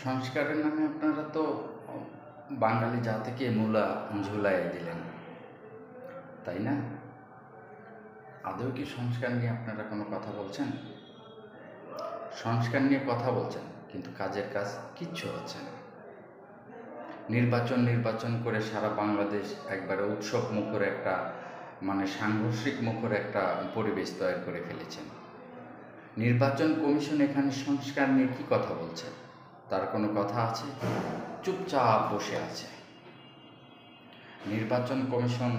সংস্কারের নামে আপনারা তো বাঙালি জাতিকে মূলা ঝুলাইয়া দিলেন, তাই না? আদৌ কি সংস্কার নিয়ে আপনারা কোনো কথা বলছেন? সংস্কার নিয়ে কথা বলছেন, কিন্তু কাজের কাজ কিচ্ছু হচ্ছে না। নির্বাচন করে সারা বাংলাদেশ একবারে উৎসব মুখর একটা সাংঘর্ষিক মুখর একটা পরিবেশ তৈরি করে ফেলেছেন। নির্বাচন কমিশন এখানে সংস্কার নিয়ে কী কথা বলছে? তার কোনো কথা আছে? চুপচাপ বসে আছে। নির্বাচন কমিশন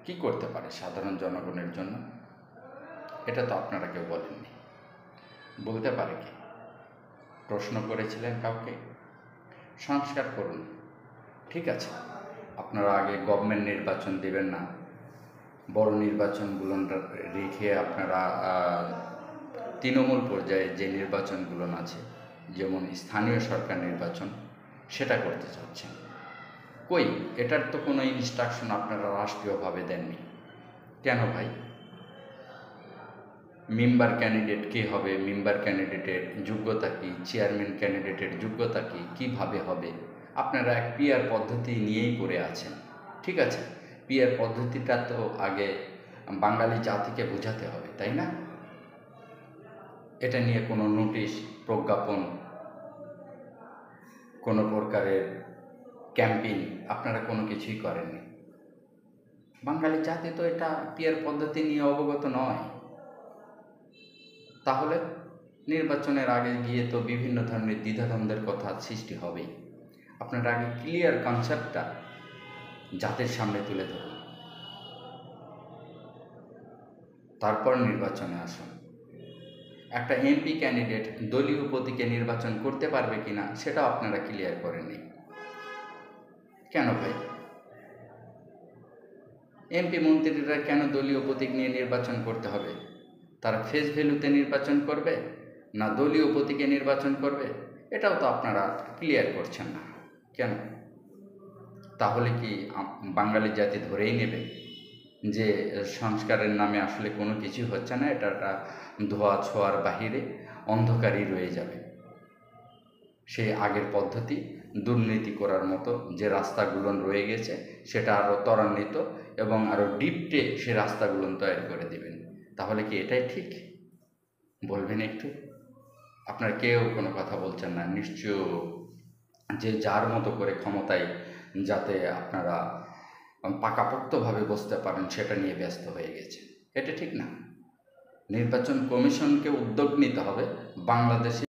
কি করতে পারে সাধারণ জনগণের জন্য? এটা তো আপনারা কেউ বলেননি। বলতে পারে কি? প্রশ্ন করেছিলেন কাউকে? সংস্কার করুন, ঠিক আছে, আপনারা আগে গভর্নমেন্ট নির্বাচন দেবেন না, বড় নির্বাচনগুলো রেখে আপনারা তৃণমূল পর্যায়ে যে নির্বাচনগুলো আছে, যেমন স্থানীয় সরকার নির্বাচন, সেটা করতে চাচ্ছেন। কই, এটার তো কোনো ইনস্ট্রাকশন আপনারা রাষ্ট্রীয়ভাবে দেননি। কেন ভাই? মেম্বার ক্যান্ডিডেট কে হবে, মেম্বার ক্যান্ডিডেটের যোগ্যতা কী, চেয়ারম্যান ক্যান্ডিডেটের যোগ্যতা কী, কীভাবে হবে, আপনারা এক পিআর পদ্ধতি নিয়েই করে আছেন। ঠিক আছে, পিআর পদ্ধতিটা তো আগে বাঙালি জাতিকে বোঝাতে হবে, তাই না? এটা নিয়ে কোনো নোটিশ, প্রজ্ঞাপন, কোনো প্রকারের ক্যাম্পেইন আপনারা কোনো কিছুই করেননি। বাঙালি জাতি তো এটা পিআর পদ্ধতি নিয়ে অবগত নয়। তাহলে নির্বাচনের আগে গিয়ে তো বিভিন্ন ধরনের দ্বিধাদ্বন্দ্বের কথা সৃষ্টি হবেই। আপনারা আগে ক্লিয়ার কনসেপ্টটা জাতির সামনে তুলে ধরুন, তারপর নির্বাচনে আসুন। একটা এমপি ক্যান্ডিডেট দলীয় প্রতীকে নির্বাচন করতে পারবে কিনা সেটাও আপনারা ক্লিয়ার করেননি। কেন ভাই? এমপি মন্ত্রীরা কেন দলীয় প্রতীক নিয়ে নির্বাচন করতে হবে? তারা ফেস ভ্যালুতে নির্বাচন করবে না দলীয় প্রতীকে নির্বাচন করবে? এটাও তো আপনারা ক্লিয়ার করছেন না। কেন? তাহলে কি বাঙালি জাতি ধরেই নেবে যে সংস্কারের নামে আসলে কোনো কিছু হচ্ছে না, এটা ধোয়া ছোঁয়ার বাহিরে অন্ধকারই রয়ে যাবে? সেই আগের পদ্ধতি, দুর্নীতি করার মতো যে রাস্তাগুলো রয়ে গেছে সেটা আরও ত্বরান্বিত এবং আরও ডিপটে সে রাস্তাগুলো তৈরি করে দেবেন। তাহলে কি এটাই ঠিক? বলবেন একটু। আপনারা কেউ কোনো কথা বলছেন না, নিশ্চয় যে যার মতো করে ক্ষমতায় যাতে আপনারা পাকাপোক্তভাবে বসতে পারেন সেটা নিয়ে ব্যস্ত হয়ে গেছে। এটা ঠিক না। নির্বাচন কমিশনকে উদ্যোগ নিতে হবে বাংলাদেশে